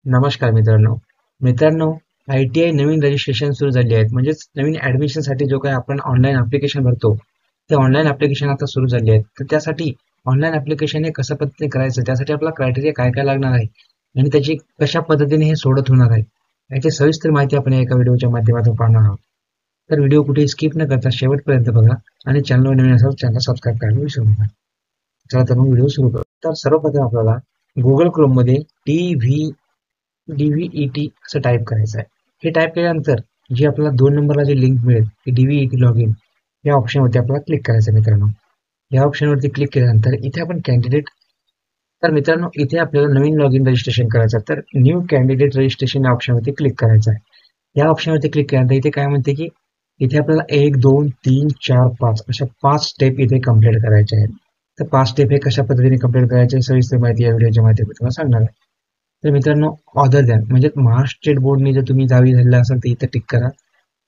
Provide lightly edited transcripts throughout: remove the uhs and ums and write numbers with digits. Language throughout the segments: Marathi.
नमस्कार मित्रांनो. मित्रांनो, ITI नवीन रजिस्ट्रेशन सुरू झाली आहेत. म्हणजेच नवीन ॲडमिशनसाठी जो काही आपण ऑनलाईन ॲप्लिकेशन भरतो, ते ऑनलाईन ॲप्लिकेशन आता सुरू झाली आहेत. तर त्यासाठी ऑनलाईन ॲप्लिकेशन हे कसं पद्धतीने करायचं, त्यासाठी आपला क्रायटेरिया काय काय लागणार आहे आणि त्याची कशा पद्धतीने हे सोडत होणार आहे, याची सविस्तर माहिती आपण एका व्हिडिओच्या माध्यमातून पाहणार आहोत. तर व्हिडिओ कुठे स्किप न करता शेवटपर्यंत बघा आणि चॅनलवर नवीन असाल चॅनल सबस्क्राईब करायला विसरू नका. चला तर मग व्हिडिओ सुरू करू. तर सर्वप्रथम आपल्याला Google Chromeमध्ये DVET असं टाईप करायचं आहे. हे टाईप केल्यानंतर जी आपल्याला 2 नंबरला जी लिंक मिळेल ती DVET लॉगिन या ऑप्शनवरती आपल्याला क्लिक करायचं आहे मित्रांनो. या ऑप्शनवरती क्लिक केल्यानंतर इथे आपण कॅन्डिडेट तर मित्रांनो इथे आपल्याला नवीन लॉगिन रजिस्ट्रेशन करायचं आहे. तर न्यू कॅन्डिडेट रजिस्ट्रेशन या ऑप्शनवरती क्लिक करायचं आहे. या ऑप्शनवरती क्लिक केल्यानंतर इथे काय म्हणते की इथे आपल्याला 1, 2, 3, 4, 5 अशा 5 स्टेप इथे कंप्लीट करायचे आहेत. तर 5 स्टेप हे कशा पद्धतीने कंप्लीट करायचे सविस्तर माहिती या व्हिडिओच्या माध्यमातून तुम्हाला सांगणार आहे. तर मित्रांनो, अदर दॅन म्हणजे महाराष्ट्र स्टेट बोर्डने जर तुम्ही 10वी झालेला असाल तर इथे टिक करा.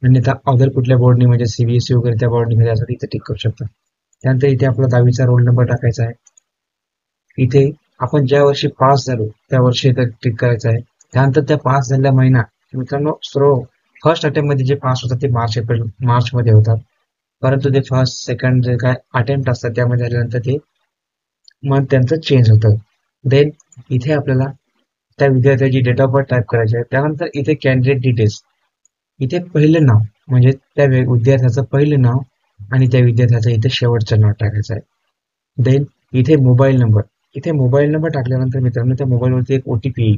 अन्यथा अदर कुठल्या बोर्डने म्हणजे CBSE वगैरे त्या बोर्डने मध्ये असेल इथे टिक करू शकता. त्यानंतर इथे आपला 10वीचा रोल नंबर टाकायचा आहे. इथे आपण ज्या वर्षी पास झालो त्या वर्षी इथे टिक करायचं आहे. त्यानंतर त्या पास झालेला महिना मित्रांनो फर्स्ट अटेम्प्ट मध्ये जे पास होतात ते मार्च मध्ये होतात. परंतु ते फर्स्ट सेकंड जे काय अटेम्प्ट असतात त्यामध्ये झाल्यानंतर ते मग त्यांचं चेंज होतं. देन इथे आपल्याला त्या विद्यार्थ्याची डेट ऑफ बर्थ टाईप करायची आहे. त्यानंतर इथे कॅन्डिडेट डिटेल्स इथे पहिलं नाव म्हणजे त्या विद्यार्थ्याचं पहिलं नाव आणि त्या विद्यार्थ्याचं इथे शेवटचं नाव टाकायचं आहे. देन इथे मोबाईल नंबर टाकल्यानंतर मित्रांनो त्या मोबाईलवरती एक OTP येईल.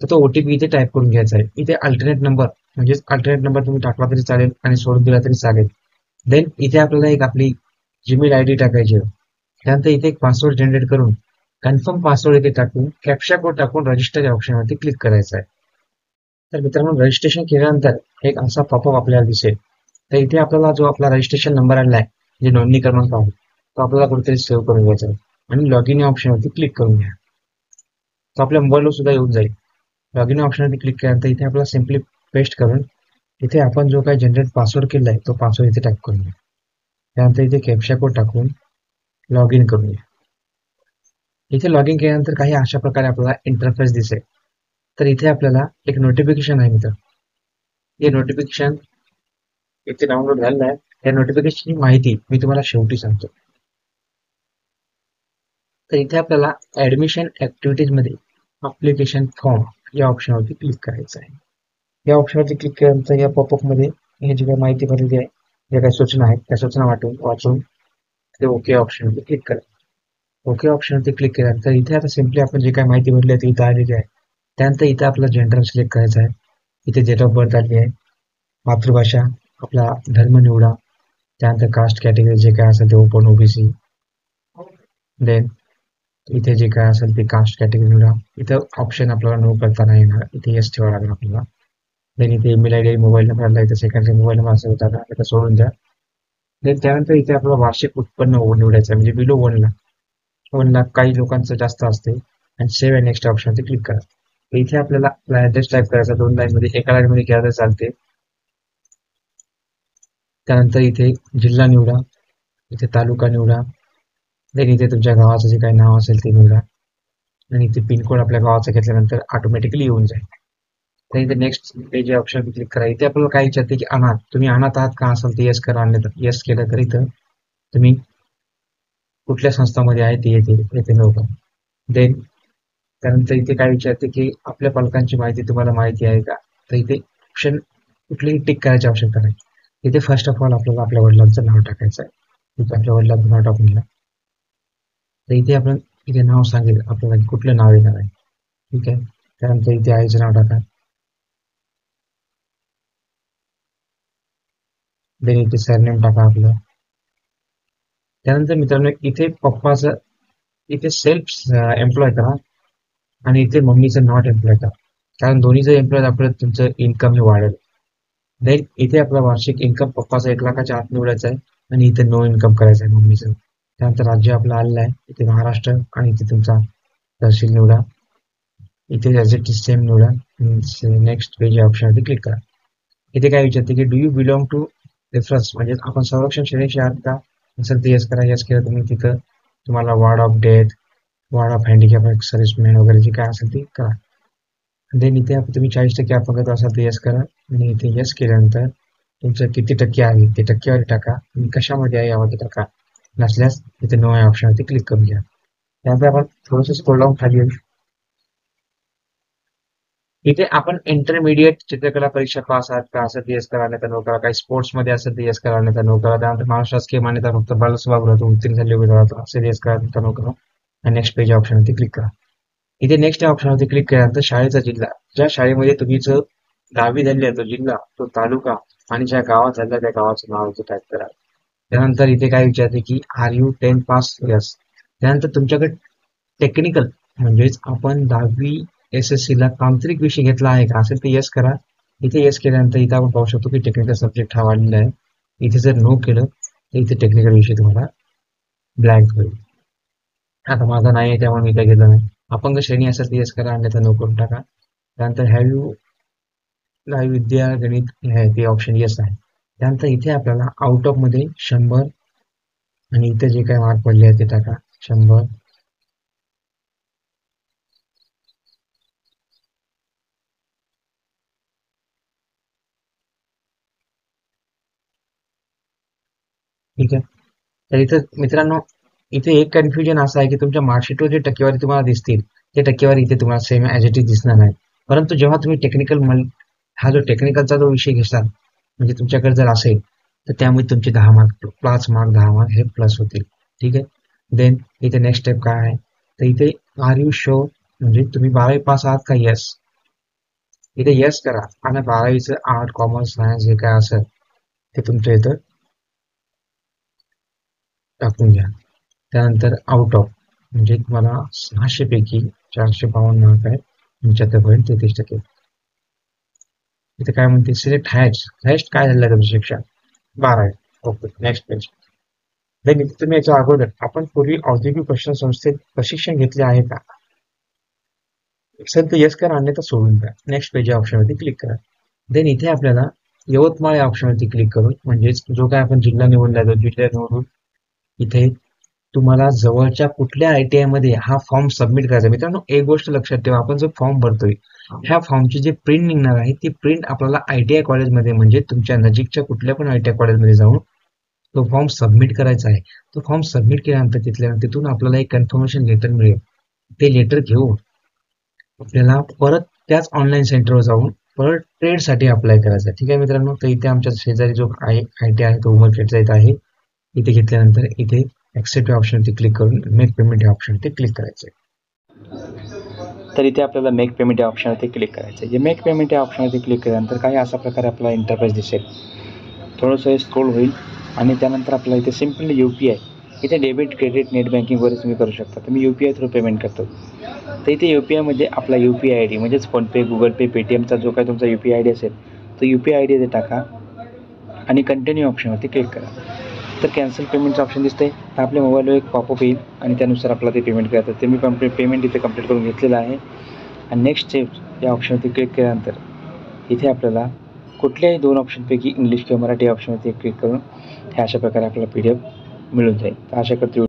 तर तो OTP इथे टाईप करून घ्यायचा आहे. इथे अल्टरनेट नंबर तुम्ही टाकला तरी चालेल आणि सोडून दिला तरी चालेल. देन इथे आपल्याला एक आपली जीमेल ID टाकायची आहे. त्यानंतर इथे एक पासवर्ड जनरेट करून कन्फर्म पासवर्ड इथे टाकून कॅप्चा कोड टाकून रजिस्टर या ऑप्शनवरती क्लिक करायचं आहे. तर मित्रांनो रजिस्ट्रेशन केल्यानंतर एक असा पॉपअप आपल्याला दिसेल. तर इथे आपल्याला जो आपला रजिस्ट्रेशन नंबर आला आहे, जे नोंदणी क्रमांक आहे, तो आपल्याला कुठेतरी सेव्ह करून घ्यायचा आहे आणि लॉगिन या ऑप्शनवरती क्लिक करून घ्या. तो आपल्या मोबाईलवर सुद्धा येऊन जाईल. लॉगिन ऑप्शनवरती क्लिक केल्यानंतर इथे आपल्याला सिम्पली पेस्ट करून इथे आपण जो काही जनरेट पासवर्ड केला आहे तो पासवर्ड इथे टाईप करून घ्या. त्यानंतर इथे कॅप्चा कोड टाकून लॉग इन करून घ्या. इथे लॉग इन केल्यानंतर काही अशा प्रकारे आपल्याला इंटरफेस दिसेल. तर इथे आपल्याला एक नोटिफिकेशन आहे मित्र. हे नोटिफिकेशन इथे डाउनलोड झालेलं आहे. या नोटिफिकेशनची माहिती मी तुम्हाला शेवटी सांगतो. तर इथे आपल्याला ऍडमिशन ऍक्टिव्हिटीज मध्ये अप्लिकेशन फॉर्म या ऑप्शनवरती क्लिक करायचं आहे. या ऑप्शनवरती क्लिक केल्यानंतर या पॉपअप मध्ये हे जी काही माहिती भरलेली आहे, ज्या काही सूचना आहेत त्या सूचना वाचून ते ओके ऑप्शनवरती क्लिक करा. ओके ऑप्शनवरती क्लिक केल्यानंतर इथे आता सिम्पली आपण जे काही माहिती भरली आहे ती इथे आलेली आहे. त्यानंतर इथे आपला जेंडर सिलेक्ट करायचा आहे. इथे डेट ऑफ बर्थ आली आहे. मातृभाषा, आपला धर्म निवडा. त्यानंतर कास्ट कॅटेगरी जे काय असेल ते ओपन OBC. देन इथे जे काय असेल ते कास्ट कॅटेगरी निवडा. इथं ऑप्शन आपल्याला नो करता नाही येणार. इथे येस ठेवावं लागेल आपल्याला. देन इथे ईमेल ID मोबाईल नंबर आला इथे सेकंडरी मोबाईल नंबर असेल होता का इथं सोडून द्या. देन त्यानंतर इथे आपलं वार्षिक उत्पन्न निवडायचं आहे म्हणजे बिलो 1 लाख. काही लोकांचं जास्त असते आणि सेव्ह अँड नेक्स्ट ऑप्शनवरती क्लिक करा. इथे आपल्याला ऍड्रेस टाईप करायचा 2 लाईन मध्ये, एका लाईन मध्ये केला तर चालते. त्यानंतर इथे जिल्हा निवडा, इथे तालुका निवडा. देन इथे तुमच्या गावाचं जे काही नाव असेल ते निवडा आणि इथे पिनकोड आपल्या गावाचा घेतल्यानंतर ऑटोमॅटिकली येऊन जाईल. तर इथे नेक्स्ट पेज या ऑप्शनवरती क्लिक करा. इथे आपल्याला काय विचारते की तुम्ही अनाथ आहात का असेल ते येस करा. अन्यथा येस केलं तर इथं तुम्ही कुठल्या संस्थामध्ये आहे ते येथे नो करा. देन त्यानंतर इथे काय विचारते की आपल्या पालकांची माहिती तुम्हाला माहिती आहे का. तर इथे ऑप्शन कुठलीही टिक करायची आवश्यकता नाही. इथे फर्स्ट ऑफ ऑल आपल्याला आपल्या वडिलांचं नाव टाकायचं आहे. इथे आपल्या वडिलांचं नाव टाकून घ्या. तर इथे आपण इथे नाव सांगेल आपल्याला कुठलं नाव येणार आहे. ठीक आहे. त्यानंतर इथे आईचं नाव टाका. देन इथे सरनेम टाका आपलं. त्यानंतर मित्रांनो इथे पप्पाचं इथे सेल्फ एम्प्लॉय करा आणि इथे मम्मीचं नॉट एम्प्लॉय करा. कारण दोन्ही जर एम्प्लॉय आपलं तुमचं इन्कम हे वाढेल. देन इथे आपला वार्षिक इन्कम पप्पाचा 1 लाखाच्या आत निवडायचा आहे आणि इथे नो इन्कम करायचं आहे मम्मीचं. त्यानंतर राज्य आपलं आलेलं आहे इथे महाराष्ट्र आणि इथे तुमचा तहसील निवडा. इथे ॲज इट इज सेम निवडा. नेक्स्ट पेज या ऑप्शनवरती क्लिक करा. इथे काय विचारते की do you belong to reference म्हणजे आपण संरक्षण श्रेणीचे आहात का असेल तर येस करा. येस केलं तुम्ही तिथं तुम्हाला ward of death, ward of handicap serviceman वगैरे जे काय असेल ते करा. देन इथे तुम्ही 40% अपंगत्व असाल तर यस करा आणि इथे यस केल्यानंतर तुमचं किती टक्के आहे ते टक्केवारी टाका आणि कशामध्ये आहे यावरती टाका. नसल्यास इथे नो या ऑप्शनवरती क्लिक करून घ्या. त्यानंतर आपण थोडंसं स्क्रोल डाऊन खाली येऊ. इथे आपण इंटरमिडिएट चित्रकला परीक्षा पास आहात का असं यस करा, नाही तर नो करा. काही स्पोर्ट्स मध्ये असेल तर यस करा, नाही तर नो करा. त्यानंतर महाराष्ट्र शासकीय मान्यता फक्त बालसभागृहातून उत्तीर्ण झाले उमेदवार असेल यस करा, नाही तर नो करा. आणि नेक्स्ट पेज ऑप्शनवरती क्लिक करा. इथे नेक्स्ट या ऑप्शनवरती क्लिक केल्यानंतर शाळेचा जिल्हा, ज्या शाळेमध्ये तुम्ही 10वी झाली आहे तो जिल्हा, तो तालुका आणि ज्या गावात झालं त्या गावाचं नाव इथे टाईप करा. त्यानंतर इथे काय विचारते की आर यू 10 पास, यस. त्यानंतर तुमच्याकडे टेक्निकल म्हणजेच आपण 10वी SSC ला तांत्रिक विषय घेतला आहे का असेल तर यस करा. इथे यस केल्यानंतर इथे आपण पाहू शकतो की टेक्निकल सब्जेक्ट हा वाढलेला आहे. इथे जर नो केलं तर इथे टेक्निकल विषय तुम्हाला ब्लँक होईल. आता माझा नाही आहे त्यामुळे मी काय घेतलं नाही. अपंग श्रेणी असेल तर यस करा, अन्यथा नो करून टाका. त्यानंतर हॅव यू विद्या गणित हे ते ऑप्शन यस आहे. त्यानंतर इथे आपल्याला आउट ऑफ मध्ये 100 आणि इथे जे काही मार्क पडले आहे ते टाका 100. ठीक आहे. तर इथे मित्रांनो इथे एक कन्फ्युजन असं आहे की तुमच्या मार्कशीटवर जे टक्केवारी तुम्हाला दिसतील ते टक्केवारी इथे तुम्हाला सेम ॲज इट इज दिसणार नाही. परंतु जेव्हा तुम्ही हा जो टेक्निकलचा जो विषय घेसाल म्हणजे तुमच्याकडे जर असेल तर त्यामुळे तुमचे 10 मार्क 5 मार्क 10 मार्क हे प्लस होतील. ठीक आहे. देन इथे नेक्स्ट स्टेप काय आहे तर इथे आर यू शो म्हणजे तुम्ही 12वी पास आहात का, येस. इथे येस करा आणि 12वीचं आर्ट कॉमर्स सायन्स जे काय असेल ते तुमच्या इथं टाकून घ्या. त्यानंतर आउट ऑफ म्हणजे तुम्हाला 600 पैकी 452 मार्क आहेत, 75.33%. इथे काय म्हणते सिलेक्ट हायस्ट काय झालं तुमचं शिक्षण 12 आहे. Okay next page. देन इथे तुम्ही याच्या अगोदर आपण पूर्वी औद्योगिक प्रशिक्षण संस्थेत प्रशिक्षण घेतले आहे का असेल तर येस करा, अन्यथा सोडून द्या. नेक्स्ट पेज या ऑप्शनवरती क्लिक करा. देन इथे आपल्याला यवतमाळ या ऑप्शनवरती क्लिक करून म्हणजेच जो काय आपण जिल्हा निवडला तो जिल्हा निवडून इथे तुम्हाला जवळच्या कुठल्या ITI मध्ये हा फॉर्म सबमिट करायचा. मित्रांनो एक गोष्ट लक्षात ठेवा, आपण जो फॉर्म भरतोय ह्या फॉर्मची जी प्रिंट निघणार आहे ती प्रिंट आपल्याला ITI कॉलेजमध्ये म्हणजे तुमच्या नजीकच्या कुठल्या पण ITI कॉलेजमध्ये जाऊन तो फॉर्म सबमिट करायचा आहे. तो फॉर्म सबमिट केल्यानंतर तिथून आपल्याला एक कन्फर्मेशन लेटर मिळेल. ते लेटर घेऊन आपल्याला परत त्याच ऑनलाईन सेंटरवर जाऊन परत ट्रेडसाठी अप्लाय करायचा. ठीक आहे मित्रांनो. तर इथे आमच्या शेजारी जो ITI आहे तो उमरखेडचा इथं आहे. इथे घेतल्यानंतर इथे ॲक्सेप्ट या ऑप्शनवरती क्लिक करून मेक पेमेंट या ऑप्शनवरती क्लिक करायचं आहे. तर इथे आपल्याला मेक पेमेंट या ऑप्शनवरती क्लिक करायचं आहे. मेक पेमेंट या ऑप्शनवरती क्लिक केल्यानंतर काही अशा प्रकारे आपला इंटरफेस दिसेल. थोडंसं स्क्रोल होईल आणि त्यानंतर आपल्याला इथे सिम्पली UPI इथे डेबिट क्रेडिट नेट बँकिंगवर तुम्ही करू शकता. तर मी UPI थ्रू पेमेंट करतो. तर इथे UPIमध्ये आपला UPI ID म्हणजेच फोनपे, गुगल पे, पेटीएमचा जो काय तुमचा UPI ID असेल तो UPI ID इथे टाका आणि कंटिन्यू ऑप्शनवरती क्लिक करा. तर कॅन्सल पेमेंटचं ऑप्शन दिसतंय. तर आपल्या मोबाईलवर एक पॉपअप येईल आणि त्यानुसार आपल्याला ते पेमेंट करायचं. ते मी पेमेंट इथे कंप्लीट करून घेतलेलं आहे. आणि नेक्स्ट स्टेप या ऑप्शनवरती क्लिक केल्यानंतर इथे आपल्याला कुठल्याही 2 ऑप्शनपैकी इंग्लिश किंवा मराठी ऑप्शनवरती क्लिक करून ह्या अशा प्रकारे आपल्याला PDF मिळून जाईल. तर अशा करता